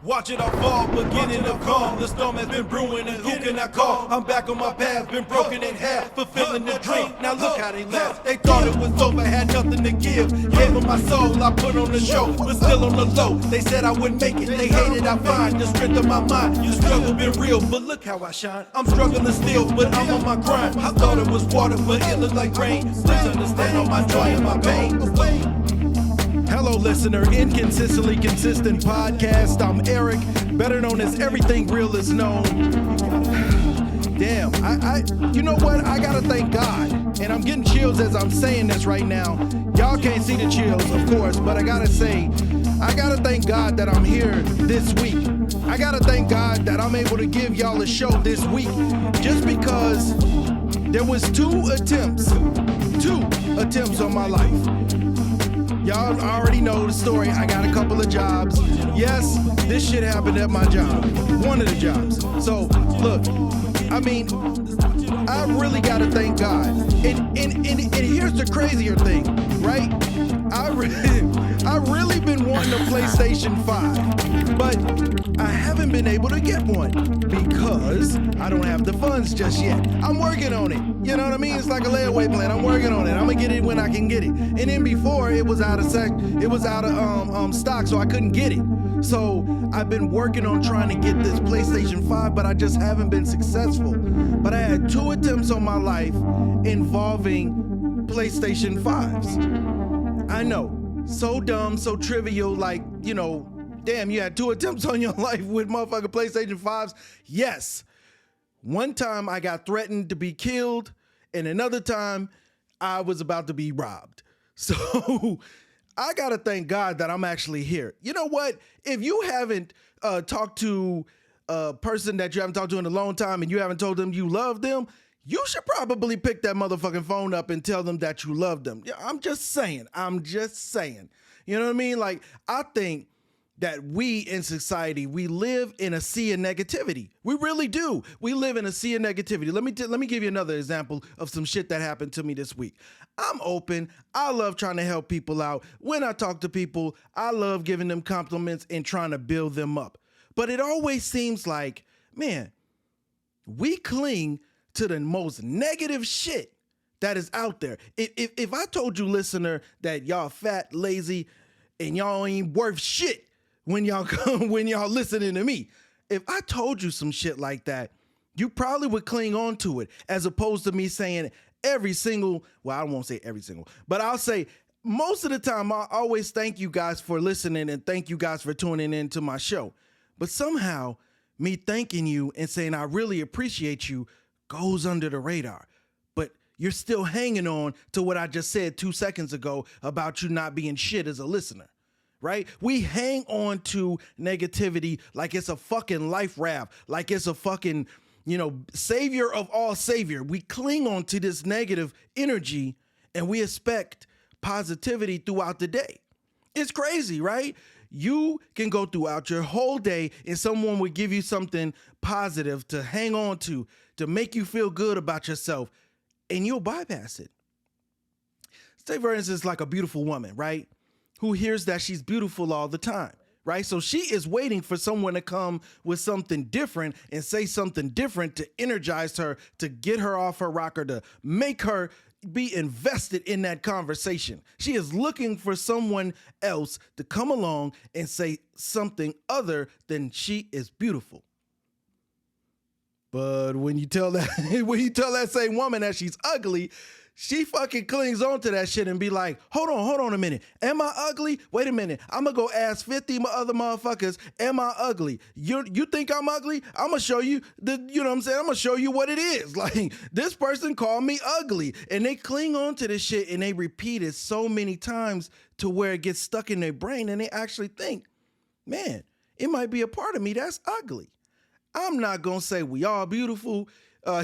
Watch it all fall, beginning of calm. The storm has been brewing and who can I call? I'm back on my path, been broken in half, fulfilling the dream. Now look how they laugh. They thought it was over, had nothing to give. Gave them my soul, I put on the show, but still on the low. They said I wouldn't make it, they hated I find the strength of my mind. You struggle been real, but look how I shine. I'm struggling still, but I'm on my grind. I thought it was water, but it looked like rain. Please understand all my joy and my pain. Hello, listener. Inconsistently Consistent Podcast. I'm Erik, better known as Everything Real Is Known. Damn, you know what? I gotta thank God. And I'm getting chills as I'm saying this right now. Y'all can't see the chills, of course, but I gotta say, I gotta thank God that I'm here this week. I gotta thank God that I'm able to give y'all a show this week. Just because there was two attempts on my life. Y'all already know the story. I got a couple of jobs. Yes, this shit happened at my job. One of the jobs. So, look, I mean, I really got to thank God. And here's the crazier thing, right? I really been wanting a PlayStation 5, but I haven't been able to get one because I don't have the funds just yet. I'm working on it. You know what I mean? It's like a layaway plan. I'm working on it. I'm gonna get it when I can get it. And then before it was out of stock, so I couldn't get it. So I've been working on trying to get this PlayStation 5, but I just haven't been successful. But I had two attempts on my life involving PlayStation 5s. I know, so dumb, so trivial, like, you know, damn, you had two attempts on your life with motherfucking PlayStation 5s. Yes. One time I got threatened to be killed, and another time I was about to be robbed. So I gotta thank God that I'm actually here. You know what? If you haven't talked to a person that you haven't talked to in a long time and you haven't told them you love them, you should probably pick that motherfucking phone up and tell them that you love them. Yeah, I'm just saying. You know what I mean? Like, I think that we in society, we live in a sea of negativity. We really do. We live in a sea of negativity. Let me give you another example of some shit that happened to me this week. I'm open. I love trying to help people out. When I talk to people, I love giving them compliments and trying to build them up. But it always seems like, man, we cling to the most negative shit that is out there. If I told you, listener, that y'all fat, lazy, and y'all ain't worth shit, when y'all listening to me, if I told you some shit like that, you probably would cling on to it, as opposed to me saying every single, well, I won't say every single, but I'll say most of the time, I always thank you guys for listening and thank you guys for tuning in to my show. But somehow, me thanking you and saying I really appreciate you goes under the radar. But you're still hanging on to what I just said 2 seconds ago about you not being shit as a listener. Right? We hang on to negativity like it's a fucking life raft, like it's a fucking, savior of all savior. We cling on to this negative energy and we expect positivity throughout the day. It's crazy, right? You can go throughout your whole day and someone would give you something positive to hang on to make you feel good about yourself, and you'll bypass it. Say, for instance, like a beautiful woman, right? Who hears that she's beautiful all the time, right? So she is waiting for someone to come with something different and say something different to energize her, to get her off her rocker, to make her be invested in that conversation. She is looking for someone else to come along and say something other than she is beautiful. But when you tell that same woman that she's ugly, she fucking clings on to that shit and be like, hold on a minute. Am I ugly? Wait a minute. I'm going to go ask 50 other motherfuckers, am I ugly? You think I'm ugly? I'm going to show you, I'm going to show you what it is. Like, this person called me ugly. And they cling on to this shit and they repeat it so many times to where it gets stuck in their brain and they actually think, man, it might be a part of me that's ugly. I'm not going to say we all beautiful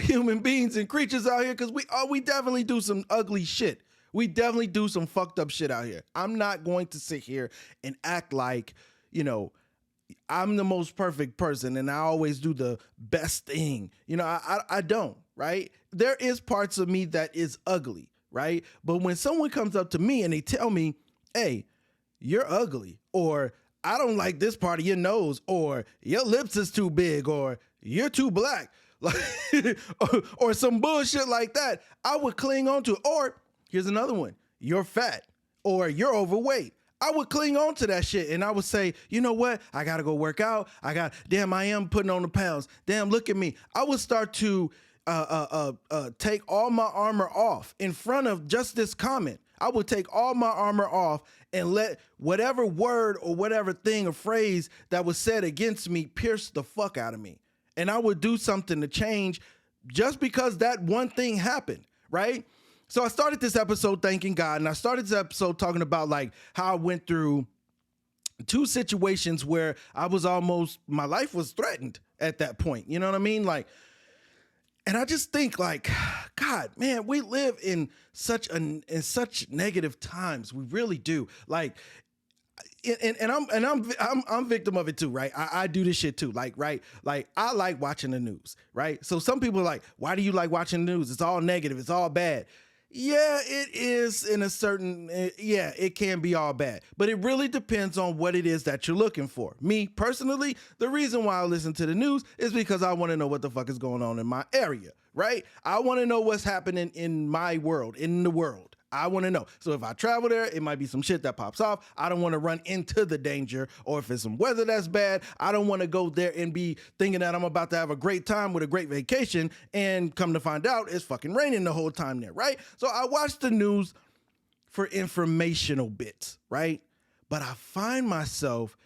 human beings and creatures out here, because we definitely do some ugly shit. We definitely do some fucked up shit out here. I'm not going to sit here and act like, I'm the most perfect person and I always do the best thing. I don't, right? There is parts of me that is ugly, right? But when someone comes up to me and they tell me, hey, you're ugly, or I don't like this part of your nose, or your lips is too big, or you're too black, like, or some bullshit like that, I would cling on to. Or here's another one: you're fat, or you're overweight. I would cling on to that shit, and I would say, you know what? I gotta go work out. Damn, I am putting on the pounds. Damn, look at me. I would start to take all my armor off in front of just this comment. I would take all my armor off and let whatever word or whatever thing or phrase that was said against me pierce the fuck out of me. And I would do something to change just because that one thing happened, right? So I started this episode thanking God, and I started this episode talking about like how I went through two situations where my life was threatened at that point. You know what I mean? Like, and I just think like, God, man, we live in such negative times. We really do. Like, and I'm victim of it too, right? I do this shit too, like, right? Like, I like watching the news, right? So some people are like, why do you like watching the news? It's all negative. It's all bad. Yeah, it is in a certain, it can be all bad, but it really depends on what it is that you're looking for. Me personally, the reason why I listen to the news is because I want to know what the fuck is going on in my area, right? I want to know what's happening in my world, in the world. I want to know. So if I travel there, it might be some shit that pops off. I don't want to run into the danger, or if it's some weather that's bad, I don't want to go there and be thinking that I'm about to have a great time with a great vacation and come to find out it's fucking raining the whole time there, right? So I watch the news for informational bits, right? But I find myself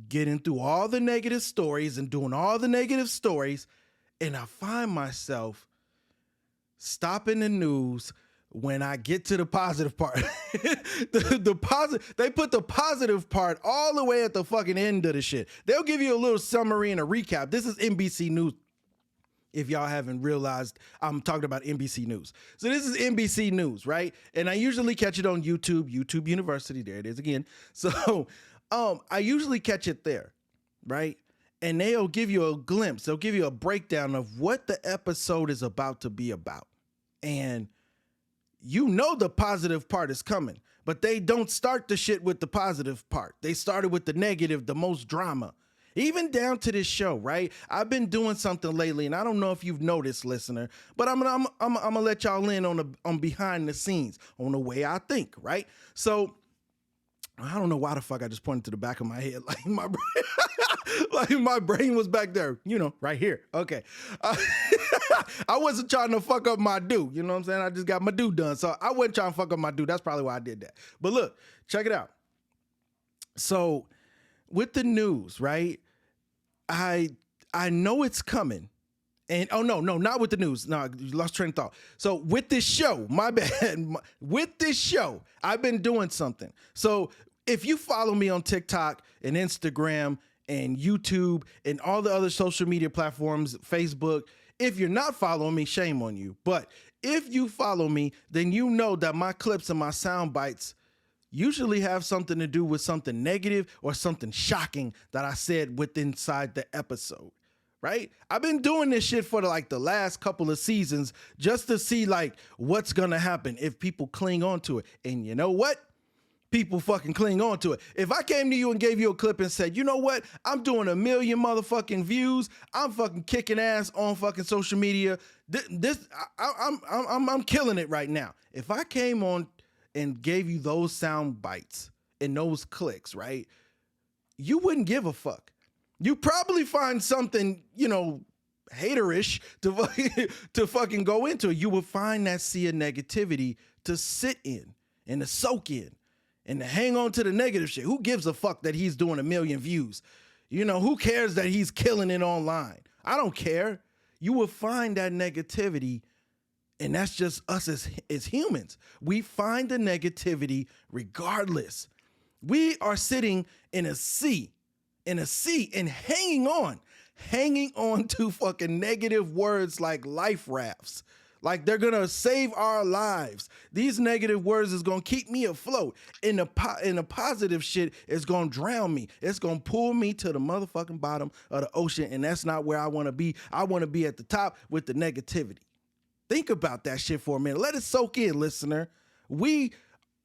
getting through all the negative stories and doing all the negative stories, and I find myself stopping the news when I get to the positive part. They put the positive part all the way at the fucking end of the shit. They'll give you a little summary and a recap. This is NBC News. If y'all haven't realized, I'm talking about NBC News. So this is NBC News, right? And I usually catch it on YouTube University. There it is again. So I usually catch it there, right? And they'll give you a glimpse. They'll give you a breakdown of what the episode is about to be about. And you know the positive part is coming, but they don't start the shit with the positive part. They started with the negative, the most drama. Even down to this show, right? I've been doing something lately, and I don't know if you've noticed, listener, but I'm gonna let y'all in on behind the scenes, on the way I think, right? So I don't know why the fuck I just pointed to the back of my head, like my brain, like my brain was back there, right here. Okay. I wasn't trying to fuck up my do, you know what I'm saying? I just got my do done. So I wasn't trying to fuck up my do. That's probably why I did that. But look, check it out. So with the news, right? I know it's coming. And no, not with the news. No, I lost train of thought. So with this show, my bad. With this show, I've been doing something. So if you follow me on TikTok and Instagram and YouTube and all the other social media platforms, Facebook, if you're not following me, shame on you. But if you follow me, then you know that my clips and my sound bites usually have something to do with something negative or something shocking that I said inside the episode, right? I've been doing this shit for the last couple of seasons just to see what's gonna happen if people cling on to it. And you know what? People fucking cling on to it. If I came to you and gave you a clip and said, you know what? I'm doing 1 million motherfucking views. I'm fucking kicking ass on fucking social media. I'm killing it right now. If I came on and gave you those sound bites and those clicks, right? You wouldn't give a fuck. You probably find something, haterish to fucking go into. You would find that sea of negativity to sit in and to soak in and to hang on to the negative shit. Who gives a fuck that he's doing 1 million views? Who cares that he's killing it online? I don't care. You will find that negativity, and that's just us as humans. We find the negativity regardless. We are sitting in a sea and hanging on to fucking negative words like life rafts. Like they're gonna save our lives. These negative words is gonna keep me afloat. And the positive shit is gonna drown me. It's gonna pull me to the motherfucking bottom of the ocean, and that's not where I wanna be. I wanna be at the top with the negativity. Think about that shit for a minute. Let it soak in, listener. We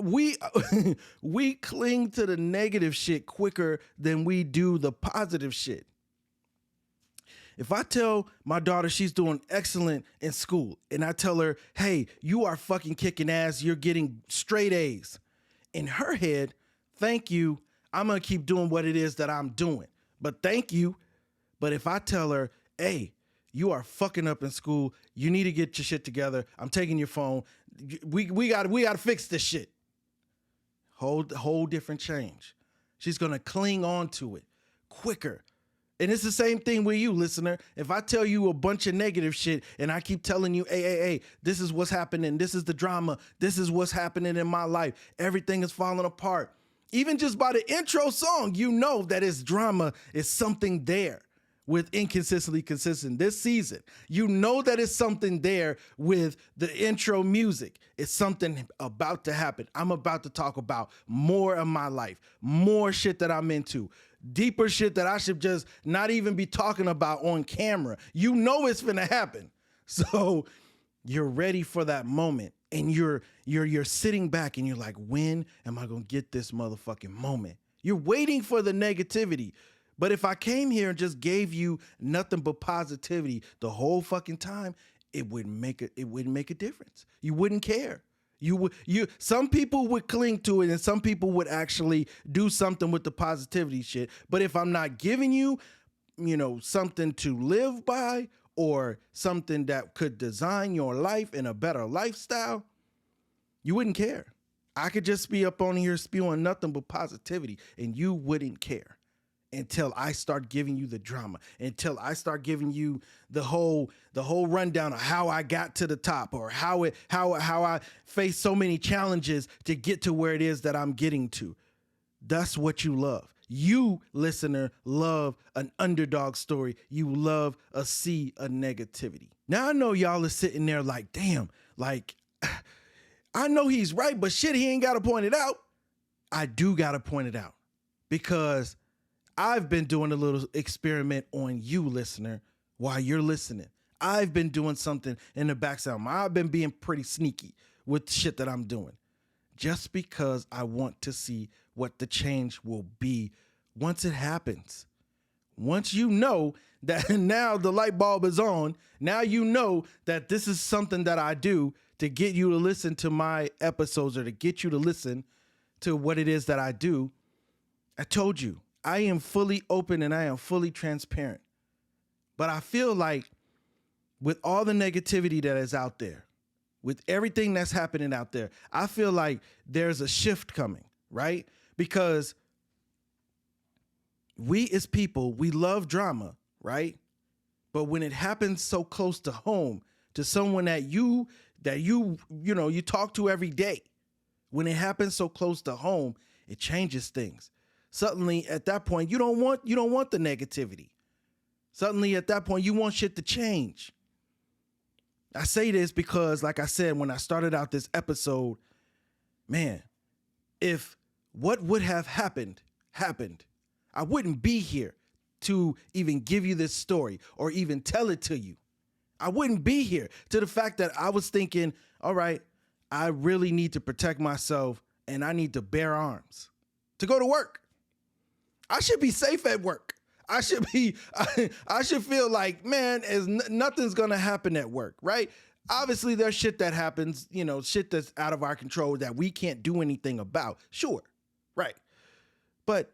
we we cling to the negative shit quicker than we do the positive shit. If I tell my daughter she's doing excellent in school and I tell her, hey, you are fucking kicking ass, you're getting straight A's. In her head, thank you, I'm gonna keep doing what it is that I'm doing. But thank you. But if I tell her, hey, you are fucking up in school, you need to get your shit together, I'm taking your phone, we gotta fix this shit. Whole different change. She's gonna cling on to it quicker. And it's the same thing with you, listener. If I tell you a bunch of negative shit and I keep telling you, hey, this is what's happening, this is the drama, this is what's happening in my life, everything is falling apart. Even just by the intro song, you know that it's drama, it's something there with Inconsistently Consistent this season. You know that it's something there with the intro music. It's something about to happen. I'm about to talk about more of my life, more shit that I'm into, deeper shit that I should just not even be talking about on camera. You know it's gonna happen. So you're ready for that moment and you're sitting back and you're like, when am I gonna get this motherfucking moment? You're waiting for the negativity. But if I came here and just gave you nothing but positivity the whole fucking time, it wouldn't make a difference. You wouldn't care. Some people would cling to it and some people would actually do something with the positivity shit. But if I'm not giving you, something to live by or something that could design your life in a better lifestyle, you wouldn't care. I could just be up on here spewing nothing but positivity and you wouldn't care. Until I start giving you the drama, until I start giving you the whole rundown of how I got to the top or how I faced so many challenges to get to where it is that I'm getting to. That's what you love. You, listener, love an underdog story. You love a sea of negativity. Now I know y'all are sitting there like, damn, like I know he's right, but shit, he ain't got to point it out. I do got to point it out because I've been doing a little experiment on you, listener, while you're listening. I've been doing something in the background. I've been being pretty sneaky with shit that I'm doing just because I want to see what the change will be once it happens. Once you know that now the light bulb is on, now you know that this is something that I do to get you to listen to my episodes or to get you to listen to what it is that I do. I told you. I am fully open and I am fully transparent. But I feel like with all the negativity that is out there, with everything that's happening out there, I feel like there's a shift coming, right? Because we as people, we love drama, right? But when it happens so close to home, to someone that you talk to every day, when it happens so close to home, it changes things. Suddenly, at that point, you don't want the negativity. Suddenly, at that point, you want shit to change. I say this because, like I said, when I started out this episode, man, if what would have happened, I wouldn't be here to even give you this story or even tell it to you. I wouldn't be here to the fact that I was thinking, all right, I really need to protect myself and I need to bear arms to go to work. I should be safe at work. I should feel like, man, nothing's going to happen at work, right? Obviously, there's shit that happens, shit that's out of our control that we can't do anything about. Sure, right. But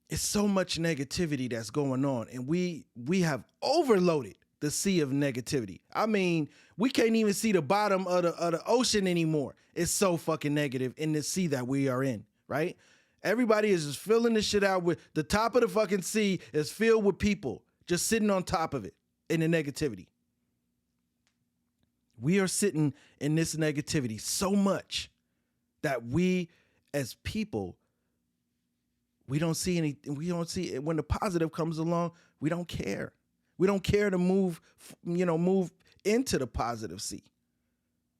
it's so much negativity that's going on, and we have overloaded the sea of negativity. I mean, we can't even see the bottom of the ocean anymore. It's so fucking negative in the sea that we are in, right? Everybody is just filling this shit out with the top of the fucking sea is filled with people just sitting on top of it in the negativity. We are sitting in this negativity so much that we as people, we don't see anything. We don't see it. When the positive comes along, we don't care. We don't care to move into the positive sea.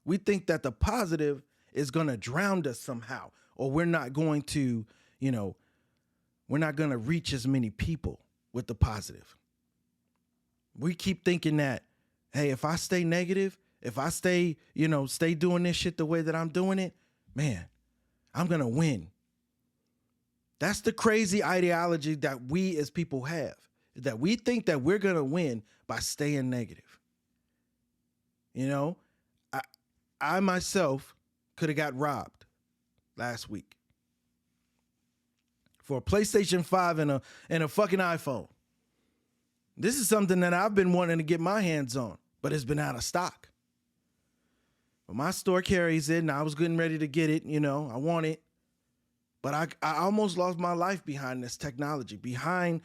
We think that the positive is going to drown us somehow, or we're not going to, we're not going to reach as many people with the positive. We keep thinking that, hey, if I stay negative, if I stay doing this shit the way that I'm doing it, man, I'm going to win. That's the crazy ideology that we as people have, that we think that we're going to win by staying negative. You know, I myself could have got robbed last week for a PlayStation 5 and a fucking iPhone. This is something that I've been wanting to get my hands on, but it's been out of stock. But my store carries it, and I was getting ready to get it. You know, I want it. But I almost lost my life behind this technology, behind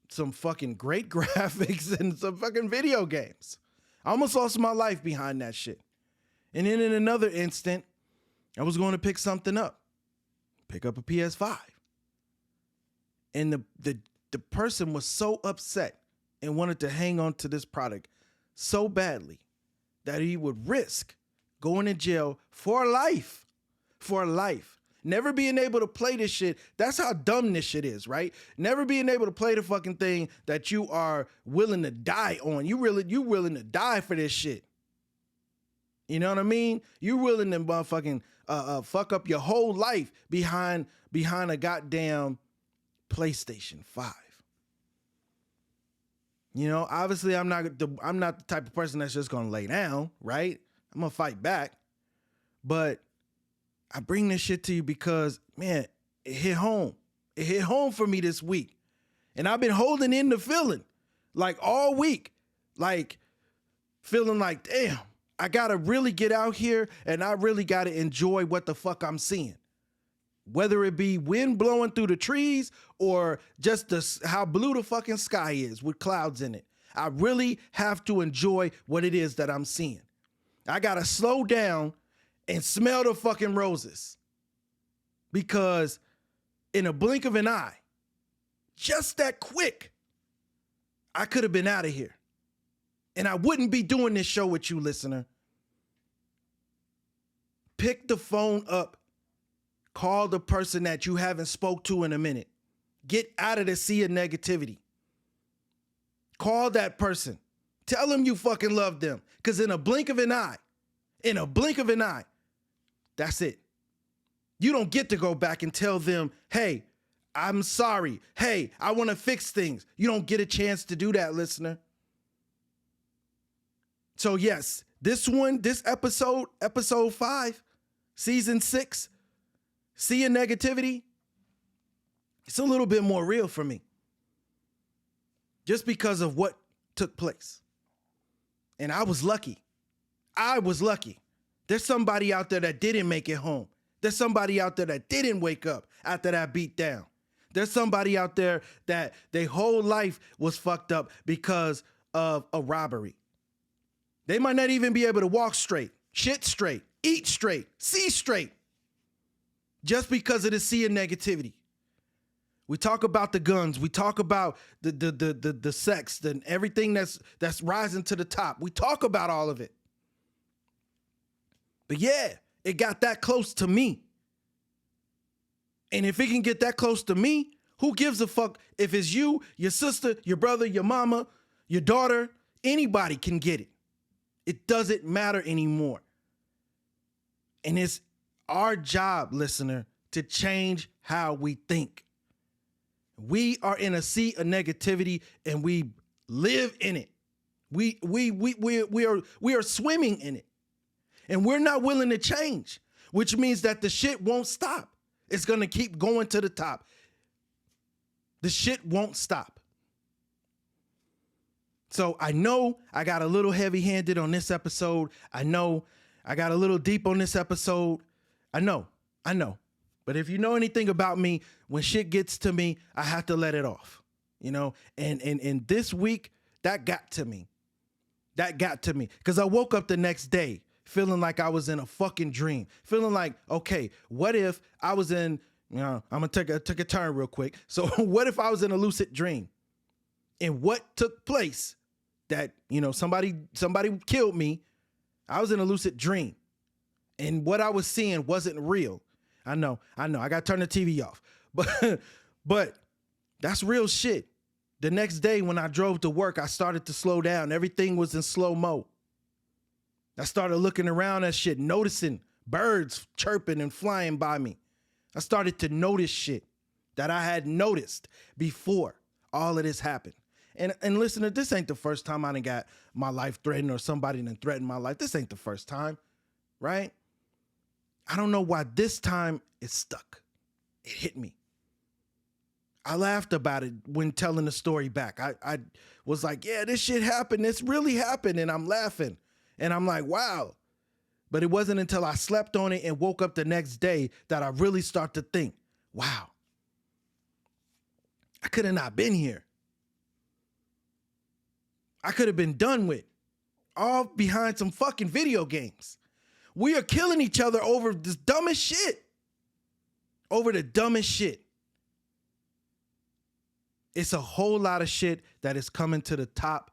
some fucking great graphics and some fucking video games. I almost lost my life behind that shit. And then in another instant, I was going to pick something up, pick up a PS5. And the person was so upset and wanted to hang on to this product so badly that he would risk going to jail for life. Never being able to play this shit. That's how dumb this shit is, right? Never being able to play the fucking thing that you are willing to die on. You willing to die for this shit. You know what I mean? You willing to motherfucking fuck up your whole life behind a goddamn PlayStation 5. You know, obviously I'm not the type of person that's just gonna lay down, right? I'm gonna fight back. But I bring this shit to you because, man, it hit home. It hit home for me this week. And I've been holding in the feeling like all week, like feeling like, damn, I gotta really get out here and I really gotta enjoy what the fuck I'm seeing. Whether it be wind blowing through the trees or just how blue the fucking sky is with clouds in it. I really have to enjoy what it is that I'm seeing. I gotta slow down and smell the fucking roses. Because in a blink of an eye, just that quick, I could have been out of here. And I wouldn't be doing this show with you, listener. Pick the phone up. Call the person that you haven't spoke to in a minute. Get out of the sea of negativity. Call that person. Tell them you fucking love them. Because in a blink of an eye, that's it. You don't get to go back and tell them, hey, I'm sorry. Hey, I want to fix things. You don't get a chance to do that, listener. So yes, this episode 5, season 6, Sea of Negativity, it's a little bit more real for me. Just because of what took place. And I was lucky. There's somebody out there that didn't make it home. There's somebody out there that didn't wake up after that beat down. There's somebody out there that their whole life was fucked up because of a robbery. They might not even be able to walk straight, shit straight, eat straight, see straight, just because of the sea of negativity. We talk about the guns. We talk about the sex and everything that's rising to the top. We talk about all of it. But yeah, it got that close to me. And if it can get that close to me, who gives a fuck if it's you, your sister, your brother, your mama, your daughter, anybody can get it. It doesn't matter anymore. And it's our job, listener, to change how we think. We are in a sea of negativity and we live in it. We are swimming in it. And we're not willing to change, which means that the shit won't stop. It's going to keep going to the top. The shit won't stop. So I know I got a little heavy-handed on this episode. I know I got a little deep on this episode. I know. But if you know anything about me, when shit gets to me, I have to let it off, you know? And this week, that got to me. Because I woke up the next day feeling like I was in a fucking dream. Feeling like, okay, what if I was in, you know, I'm going to take a turn real quick. So what if I was in a lucid dream? And what took place that, you know, somebody killed me. I was in a lucid dream. And what I was seeing wasn't real. I know. I got to turn the TV off. But that's real shit. The next day when I drove to work, I started to slow down. Everything was in slow-mo. I started looking around at shit, noticing birds chirping and flying by me. I started to notice shit that I had noticed before all of this happened. And listen, this ain't the first time I done got my life threatened or somebody done threatened my life. This ain't the first time, right? I don't know why this time it stuck. It hit me. I laughed about it when telling the story back. I was like, yeah, this shit happened. This really happened. And I'm laughing. And I'm like, wow. But it wasn't until I slept on it and woke up the next day that I really start to think, wow, I could have not been here. I could have been done with, all behind some fucking video games. We are killing each other over this dumbest shit. Over the dumbest shit. It's a whole lot of shit that is coming to the top.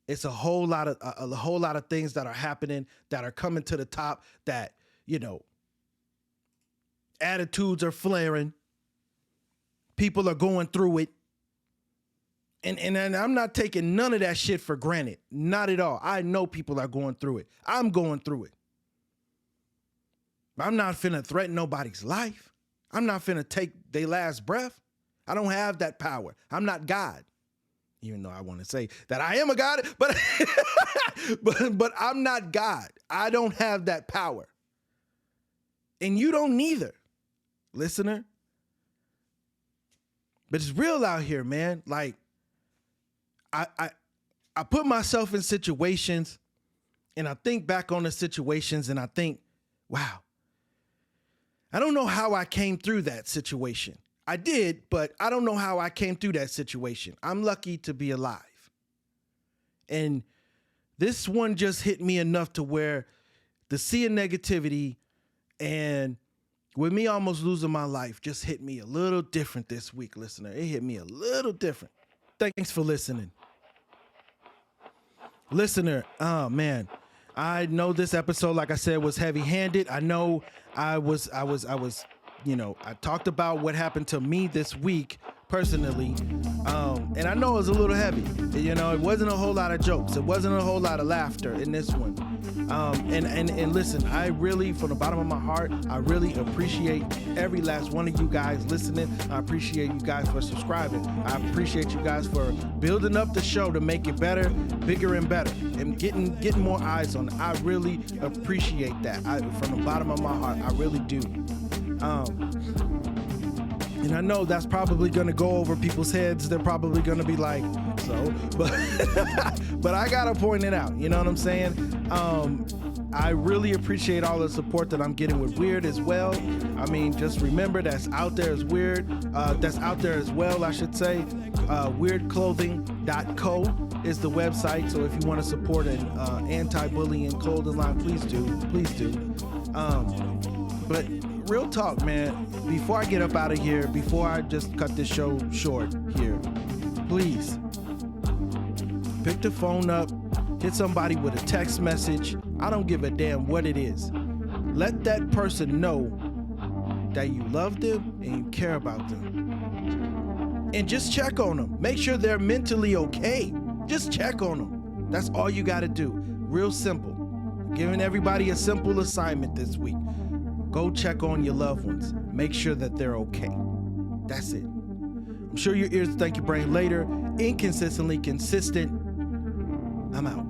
It's a whole lot of things that are happening that are coming to the top that, you know, attitudes are flaring. People are going through it. And I'm not taking none of that shit for granted. Not at all. I know people are going through it. I'm going through it. I'm not finna threaten nobody's life. I'm not finna take their last breath. I don't have that power. I'm not God. Even though I want to say that I am a God, but, but I'm not God. I don't have that power. And you don't neither, listener. But it's real out here, man. Like, I put myself in situations and I think back on the situations and I think, wow, I don't know how I came through that situation. I did, but I don't know how I came through that situation. I'm lucky to be alive. And this one just hit me enough to where the sea of negativity and with me almost losing my life just hit me a little different this week, listener. It hit me a little different. Thanks for listening. Listener, oh man, I know this episode, like I said, was heavy-handed. I know I was, you know, I talked about what happened to me this week personally, and I know it was a little heavy. You know, it wasn't a whole lot of jokes. It wasn't a whole lot of laughter in this one. And listen, I really, from the bottom of my heart, I really appreciate every last one of you guys listening. I appreciate you guys for subscribing. I appreciate you guys for building up the show to make it better, bigger and better, and getting more eyes on it. I really appreciate that. From the bottom of my heart, I really do. And I know that's probably going to go over people's heads. They're probably going to be like, so, but I got to point it out. You know what I'm saying? I really appreciate all the support that I'm getting with W.E.I.R.D as well. I mean, just remember that's out there as W.E.I.R.D. That's out there as well, I should say. WeIrdClothing.co is the website. So if you want to support an anti-bullying clothing line, please do. Please do. But real talk, man, before I get up out of here, before I just cut this show short here, please pick the phone up, hit somebody with a text message. I don't give a damn what it is. Let that person know that you love them and you care about them. And just check on them. Make sure they're mentally okay. Just check on them. That's all you got to do. Real simple. Giving everybody a simple assignment this week. Go check on your loved ones. Make sure that they're okay. That's it. I'm sure your ears thank your brain later. Inconsistently consistent. I'm out.